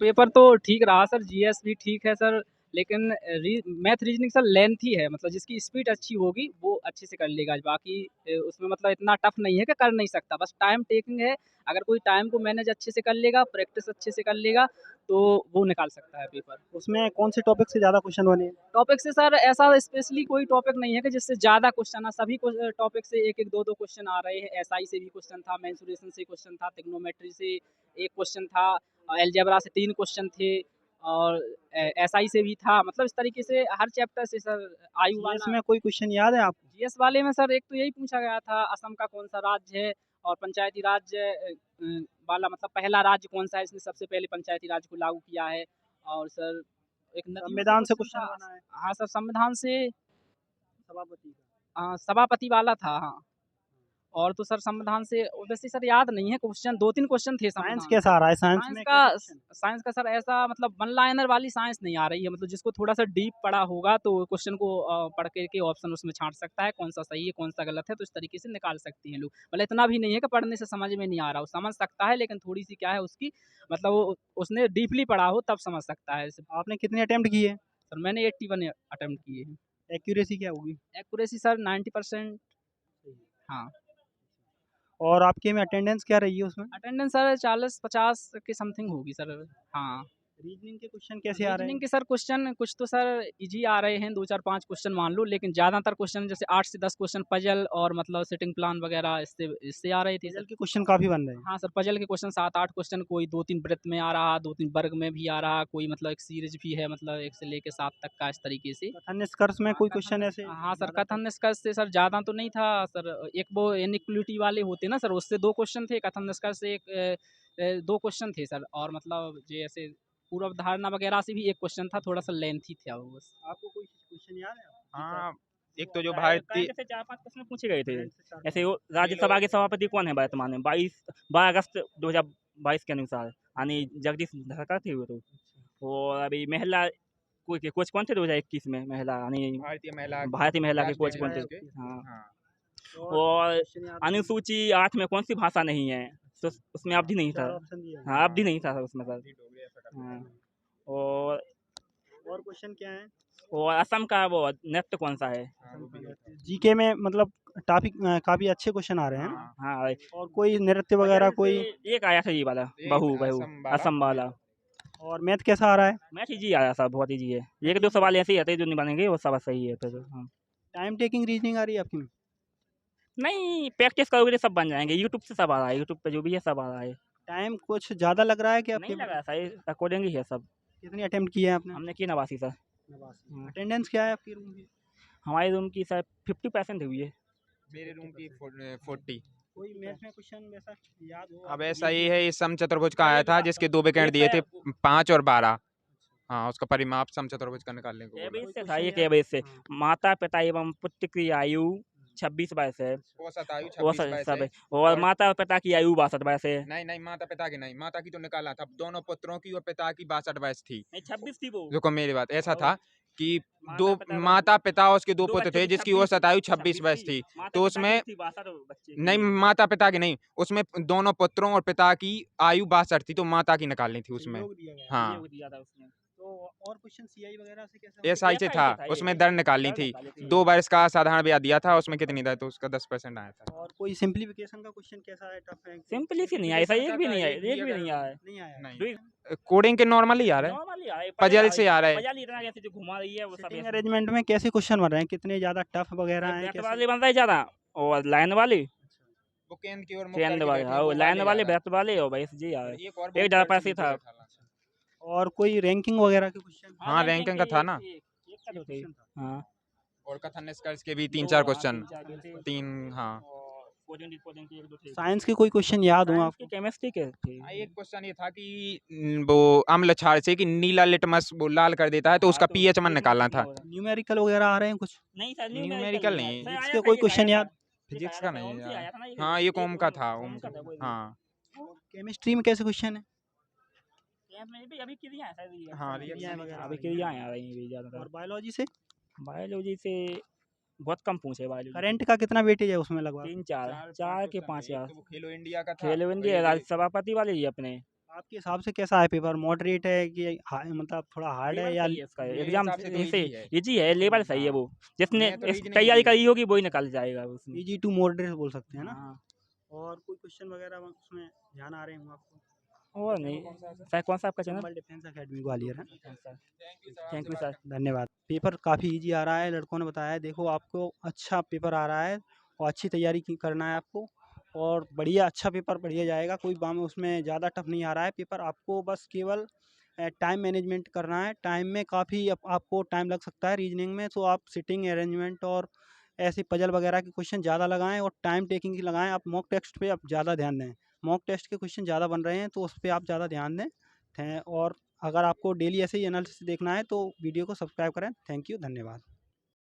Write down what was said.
Paper तो ठीक रहा सर, जीएस भी ठीक है सर, लेकिन मैथ रीजनिंग सर लेंथी है, मतलब जिसकी स्पीड अच्छी होगी वो अच्छे से कर लेगा। बाकी उसमें मतलब इतना टफ नहीं है कि कर नहीं सकता, बस टाइम टेकिंग है। अगर कोई टाइम को मैनेज अच्छे से कर लेगा, प्रैक्टिस अच्छे से कर लेगा, तो वो निकाल सकता है पेपर। उसमें कौन से टॉपिक से ज़्यादा क्वेश्चन बने? टॉपिक से सर ऐसा स्पेशली कोई टॉपिक नहीं है कि जिससे ज़्यादा क्वेश्चन आ, सभी टॉपिक से एक एक दो दो क्वेश्चन आ रहे हैं। एसआई से भी क्वेश्चन था, मेंसुरेशन से क्वेश्चन था, ट्रिग्नोमेट्री से एक क्वेश्चन था, अलजेब्रा से 3 क्वेश्चन थे, और एसआई से भी था। मतलब इस तरीके से हर चैप्टर से सर। आयु जीएस वाला में कोई क्वेश्चन याद है आपको? जीएस वाले में सर एक तो यही पूछा गया था, असम का कौन सा राज्य है, और पंचायती राज वाला मतलब पहला राज्य कौन सा है इसने सबसे पहले पंचायती राज को लागू किया है। और सर एक नदियों से संविधान से क्वेश्चन क्वेश्चन था। बना है? हाँ सर, संविधान से सभापति का? सभापति वाला था, हाँ। और तो सर संविधान से वैसे सर याद नहीं है क्वेश्चन, 2-3 क्वेश्चन थे साइंस संविधान से। कैसा आ रहा है? साइंस साइंस में का कैसे क्वेश्चन? साइंस का सर ऐसा मतलब वन लाइनर वाली साइंस नहीं आ रही है, मतलब जिसको थोड़ा-सा डीप पढ़ा होगा तो क्वेश्चन को पढ़ कर के ऑप्शन उसमें छाँट सकता है, कौन-सा सही है, कौन-सा गलत है, तो इस तरीके से निकाल सकते हैं लोग। मतलब इतना भी नहीं है कि पढ़ने से समझ में नहीं आ रहा हो, समझ सकता है, लेकिन थोड़ी-सी क्या है उसकी मतलब वो उसने डीपली पढ़ा हो तब समझ सकता है इसे। आपने कितने अटेम्प्ट किए? सर मैंने 81 अटेम्प्ट किए हैं। एक्यूरेसी क्या होगी? Accuracy sir 90%। हाँ। और आपके में अटेंडेंस क्या रही है उसमें? अटेंडेंस सर 40-50 के समथिंग होगी सर। हाँ। रीजनिंग के क्वेश्चन कैसे आ रहे हैं? रीजनिंग के सर क्वेश्चन कुछ तो सर इजी आ रहे हैं, 2-4-5 क्वेश्चन मान लो, लेकिन ज़्यादातर क्वेश्चन जैसे 8 से 10 क्वेश्चन पजल और मतलब सिटिंग प्लान वगैरह इससे इससे आ रहे थे सर। पजल के क्वेश्चन काफ़ी बन रहे हैं। हाँ सर, पजल के क्वेश्चन 7-8 क्वेश्चन, कोई 2-3 वृत्त में आ रहा, 2-3 वर्ग में भी आ रहा, कोई मतलब एक सीरीज भी है, मतलब 1 से लेके 7 तक का, इस तरीके से। कथन निष्कर्ष में हाँ, कोई कथन क्वेश्चन ऐसे हाँ सर, ज़्यादा कथन टफ? निष्कर्ष से सर ज़्यादा तो नहीं था सर, एक वो इनइक्वालिटी वाले होते ना सर, उससे 2 क्वेश्चन थे, कथन निष्कर्ष से 2 क्वेश्चन थे सर, और मतलब जैसे पूर्व धारणा वगैरह से भी 1 क्वेश्चन था, थोड़ा-सा लेंथी था वो बस। आपको कोई क्वेश्चन याद है? हाँ, एक तो जो भारतीय करंट से 4-5 प्रश्न पूछे गए थे। करंट से चार ऐसे वो राज्यसभा के सभापति कौन है वर्तमान में? 12 अगस्त 2022 के अनुसार, यानी जगदीश धनखड़ थे वो तो। और अभी महिला कोई कोच कौन थे 2021 में महिला, यानी भारतीय महिला के कोच कौन थे? महिला हाँ। हाँ, और और क्वेश्चन याद है? अनुसूची 8 में कौन सी भाषा नहीं है? तो उसमें अवधि नहीं था। 4 ऑप्शन दिए हैं। हाँ, अवधि नहीं था उसमें सर। हाँ। और और क्वेश्चन क्या है? और असम का वो नृत्य कौन सा है? जीके में मतलब टॉपिक काफ़ी अच्छे क्वेश्चन आ रहे हैं ना? हाँ, और कोई नृत्य वगैरह पजल कोई? से एक आया था ये वाला, बहू असम वाला। और मैथ कैसा आ रहा है? मैथ इजी आया सर, बहुत इजी है। एक दो सवाल ऐसे ही आते हैं जो नहीं बनेंगे, वो सब सही है फिर। हाँ। टाइम टेकिंग रीजनिंग आ रही है आपकी में? नहीं, प्रैक्टिस करोगे तो सब बन जाएंगे, यूट्यूब से सब आ रहा है, यूट्यूब पे जो भी है सब आ रहा है। टाइम कुछ ज़्यादा लग रहा है कि आपके नहीं में? लगा सही, अकॉर्डिंग ही है सब। कितने अटेम्प्ट किए हैं आपने? हमने किए 89 सर। 89। हाँ। अटेंडेंस क्या है आपकी रूम की? हमारे रूम की सर 50% हुई है। मेरे रूम की 40। कोई मैथ में क्वेश्चन वैसा याद हो? अब आपको ऐसा जीके ही में? है, इस समचतुर्भुज का आया था जिसके 2 विकर्ण दिए थे, 5 और 12। हाँ, उसका परिमाप समचतुर्भुज का निकालने को बोला। कैबेज से था, क्वेश्चन ये याद? कैबेज से। हाँ। माता पिता एवं पुत्र की आयु 26 वर्ष है। औसत आयु वो 26 वर्ष सब है। है। और और माता पिता की आयु 62 वर्ष है। नहीं, माता पिता की नहीं, माता की तो निकाला था, दोनों पुत्रों की और पिता की 62 वर्ष थी। नहीं, 26 थी वो। रुको, मेरी बात ऐसा और था कि माता पिता माता पिता और उसके 2 दो पुत्र बच्चों थे की जिसकी 26 औसत आयु 26 26 वर्ष थी। थी। माता तो पिता की उसमें थी 62 बच्चे नहीं, की। माता पिता की नहीं, उसमें दोनों पुत्रों और पिता की आयु 62 थी, तो माता की निकालनी थी उसमें। संयोग दिया गया है। हाँ, संयोग दिया था उसने। तो और क्वेश्चन सीआई वगैरह से कैसे होंगे? एसआई से ऐसा था, ही था ये। उसमें दर निकालनी दर थी। निकाली थी। 2 वर्ष का साधारण ब्याज दिया था, उसमें कितनी दर, तो उसका 10% आया था। और कोई सिंप्लीफिकेशन का क्वेश्चन कैसा है? टफ है? सिंपल ही नहीं आया, ऐसा एक भी नहीं आया, एक एक भी नहीं आया। नहीं आया? नहीं, कोडिंग के नॉर्मल ही आ रहा है, नॉर्मल ही आया, पजल से आ रहा है। पजल इतना कैसे जो घुमा रही है वो सब सिटिंग ऐसे। अरेंजमेंट में कैसे क्वेश्चन बन रहे हैं? कितने ज़्यादा टफ वगैरह हैं ब्रैकेट कैसे? वाले बन रहे ज्यादा, और लाइन वाली वो केंद्र की ओर मुख केंद्र करके वाले, बैठे हैं, हाँ वो वो लाइन वाले ज्यादा। ब्रैकेट वाले, और बस जी यार एक और एक ज़्यादा पैसे था। और कोई रैंकिंग वगैरह के क्वेश्चन? हाँ, रैंकिंग का था ना। एक का तो थे। क्वेश्चन था। हाँ। और कथन निष्कर्ष के भी 3-4 हाँ, क्वेश्चन, 3-4 के थे। 3। हाँ, और कोडिंग डिकोडिंग के 1-2 थे। साइंस के कोई क्वेश्चन याद हो साइंस के आपको? केमिस्ट्री के थे। एक क्वेश्चन ये था कि वो अम्ल क्षार से कि नीला लिटमस वो लाल कर देता है, तो हाँ, उसका तो पीएच मन पीएच निकालना कितना था। हो रहा है? न्यूमेरिकल वगैरह आ रहे हैं कुछ? नहीं सर, न्यूमेरिकल नहीं आया। नहीं, सर फिजिक्स आया के था, कोई एक क्वेश्चन आया याद? था। एक फिजिक्स आया का था, नहीं ओम से यार। आया था ना एक। हाँ, एक ओम का था, ओम का था कोई। हाँ। केमिस्ट्री में कैसे क्वेश्चन है? में भी अभी क्रिया है सर, ये हाँ, क्रियाएं वगैरह अभी आ रही हैं। क्रियाएं आ रही हैं अभी ज़्यादातर। और बायोलॉजी से? बायोलॉजी से बहुत कम पूछे बायोलॉजी। करंट का कितना वेटेज है उसमें लगभग? 3-4 4 के 5 यार। तो वो खेलो इंडिया का था, खेलो इंडिया राज्य सभापति वाले ही अपने, आपके हिसाब से कैसा है पेपर? मॉडरेट है कि मतलब थोड़ा हार्ड है लेवल या सही है इसका मेरे एग्जाम हिसाब से तो ऐसे इजी है। इजी है, लेवल सही है हाँ। वो, जिसने मैं तो रीजनिंग तैयारी इजी है। करी होगी वही निकल जाएगा उसमें। इजी टू मॉडरेट बोल सकते हैं ना? हाँ, और कोई क्वेश्चन वगैरह उसमें ध्यान आ रहे हों आपको? और नहीं सर, कौन सा आपका channel? Chambal defence academy Gwalior है। Thank you sir. धन्यवाद। पेपर काफ़ी इजी आ रहा है, लड़कों ने बताया है। देखो आपको अच्छा पेपर आ रहा है और अच्छी तैयारी की करना है आपको, और बढ़िया अच्छा पेपर बढ़िया जाएगा। कोई बाम उसमें ज़्यादा टफ नहीं आ रहा है पेपर। आपको बस केवल टाइम मैनेजमेंट करना है। टाइम में काफ़ी आपको टाइम लग सकता है रीजनिंग में, तो आप सिटिंग अरेंजमेंट और ऐसे पजल वगैरह के क्वेश्चन ज़्यादा लगाएं और टाइम टेकिंग की लगाएं। आप मॉक टेस्ट पे आप ज़्यादा ध्यान दें। मॉक टेस्ट के क्वेश्चन ज़्यादा बन रहे हैं, तो उस पर आप ज़्यादा ध्यान दें। और अगर आपको डेली ऐसे ही एनालिसिस देखना है तो वीडियो को सब्सक्राइब करें। थैंक यू, धन्यवाद।